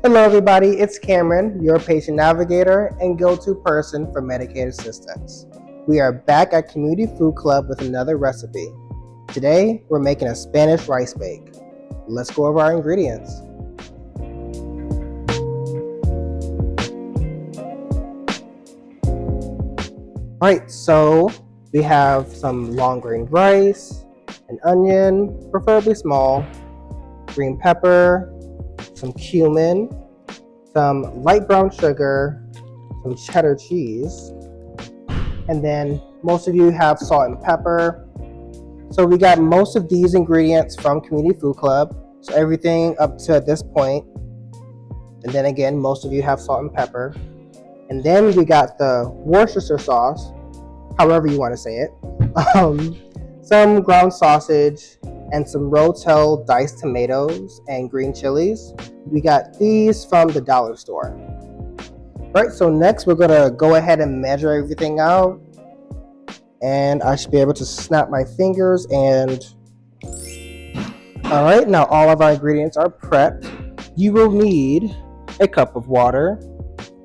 Hello everybody, it's Cameron, your patient navigator and go-to person for Medicaid assistance. We are back at Community Food Club with another recipe. Today, we're making a Spanish rice bake. Let's go over our ingredients. Alright, so we have some long-grained rice, an onion, preferably small, green pepper, some cumin, some light brown sugar, some cheddar cheese, and then most of you have salt and pepper. So we got most of these ingredients from Community Food Club, so everything up to this point. And then again, most of you have salt and pepper. And then we got the Worcestershire sauce, however you want to say it, some ground sausage, and some Rotel diced tomatoes and green chilies. We got these from the dollar store. Right, so next we're gonna go ahead and measure everything out. And I should be able to snap my fingers and... Alright, now all of our ingredients are prepped. You will need a cup of water,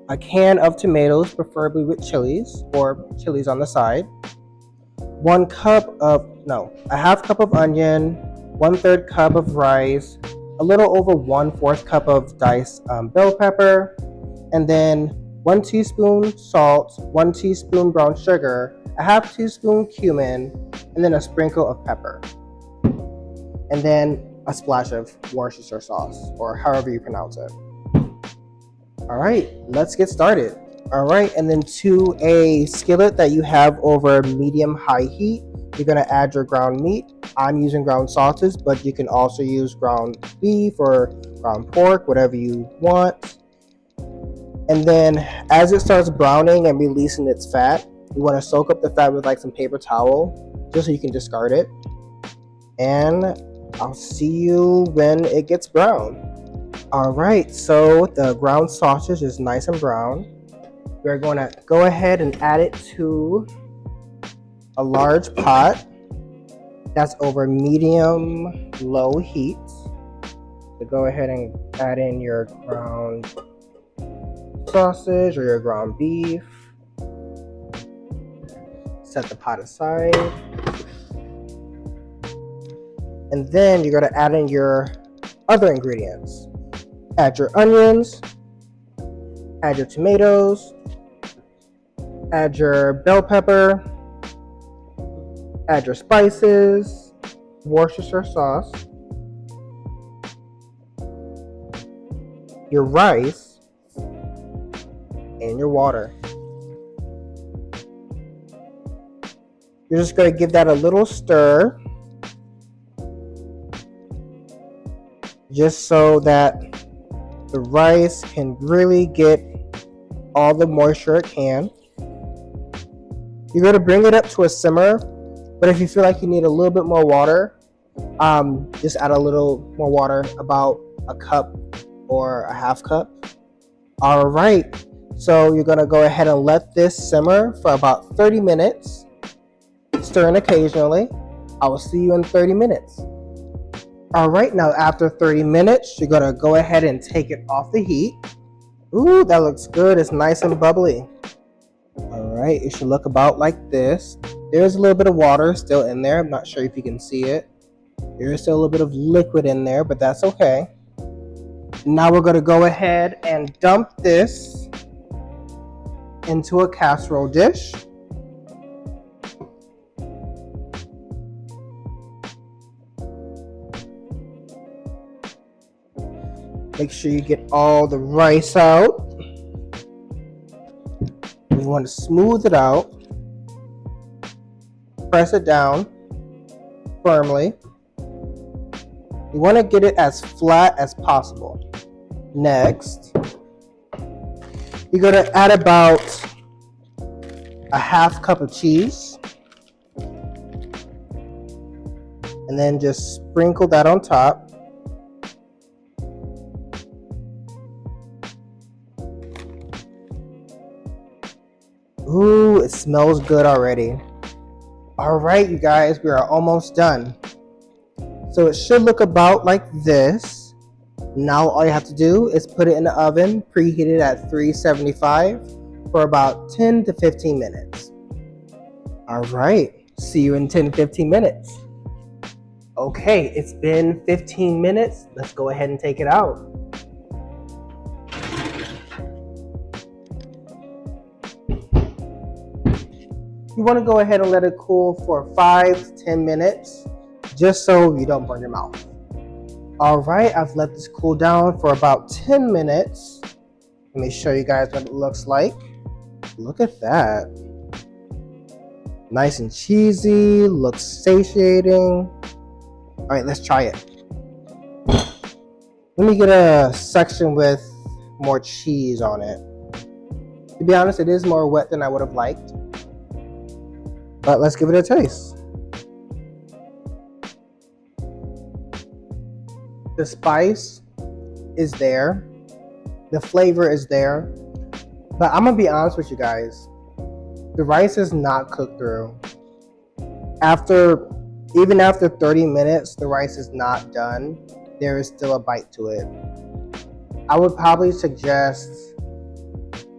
a can of tomatoes, preferably with chilies or chilies on the side, a half cup of onion, 1/3 cup of rice, a little over 1/4 cup of diced bell pepper, and then 1 teaspoon salt, 1 teaspoon brown sugar, a half teaspoon cumin, and then a sprinkle of pepper. And then a splash of Worcestershire sauce, or however you pronounce it. Alright, let's get started. Alright, and then to a skillet that you have over medium-high heat, you're going to add your ground meat. I'm using ground sausage, but you can also use ground beef or ground pork, whatever you want. And then as it starts browning and releasing its fat, you want to soak up the fat with like some paper towel, just so you can discard it. And I'll see you when it gets brown. Alright, so the ground sausage is nice and brown. We're going to go ahead and add it to a large pot that's over medium-low heat. So go ahead and add in your ground sausage or your ground beef. Set the pot aside. And then you're going to add in your other ingredients. Add your onions, add your tomatoes, add your bell pepper, add your spices, Worcestershire sauce, your rice, and your water. You're just going to give that a little stir, just so that the rice can really get all the moisture it can. You're going to bring it up to a simmer, but if you feel like you need a little bit more water, just add a little more water, about a cup or a half cup. All right, so you're going to go ahead and let this simmer for about 30 minutes, stirring occasionally. I will see you in 30 minutes. All right, now after 30 minutes, you're going to go ahead and take it off the heat. Ooh, that looks good. It's nice and bubbly. All right, it should look about like this. There's a little bit of water still in there. I'm not sure if you can see it. There is still a little bit of liquid in there, but that's okay. Now we're going to go ahead and dump this into a casserole dish. Make sure you get all the rice out. You want to smooth it out. Press it down firmly. You want to get it as flat as possible. Next, you're going to add about a half cup of cheese. And then just sprinkle that on top. Ooh, it smells good already. All right, you guys, we are almost done. So it should look about like this. Now all you have to do is put it in the oven, preheated at 375 for about 10 to 15 minutes. All right, see you in 10 to 15 minutes. Okay, it's been 15 minutes. Let's go ahead and take it out. You want to go ahead and let it cool for 5 to 10 minutes, just so you don't burn your mouth. All right, I've let this cool down for about 10 minutes. Let me show you guys what it looks like. Look at that. Nice and cheesy, looks satiating. All right, let's try it. Let me get a section with more cheese on it. To be honest, it is more wet than I would have liked. But let's give it a taste. The spice is there. The flavor is there. But I'm gonna be honest with you guys. The rice is not cooked through. Even after 30 minutes, the rice is not done. There is still a bite to it. I would probably suggest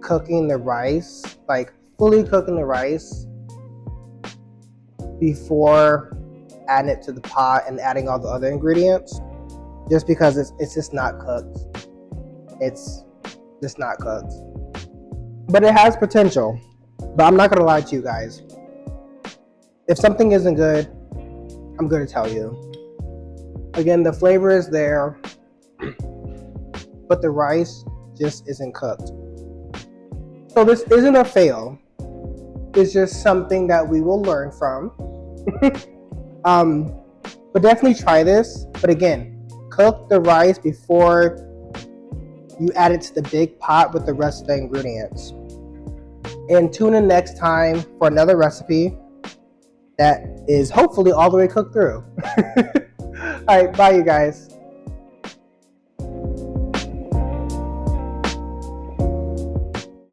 cooking the rice, like fully cooking the rice before adding it to the pot and adding all the other ingredients, just because it's just not cooked. It's just not cooked. But it has potential. But I'm not gonna lie to you guys. If something isn't good, I'm gonna tell you. Again, the flavor is there, but the rice just isn't cooked. So this isn't a fail. It's just something that we will learn from. But definitely try this. But again, cook the rice before you add it to the big pot with the rest of the ingredients. And tune in next time for another recipe that is hopefully all the way cooked through. All right, bye you guys.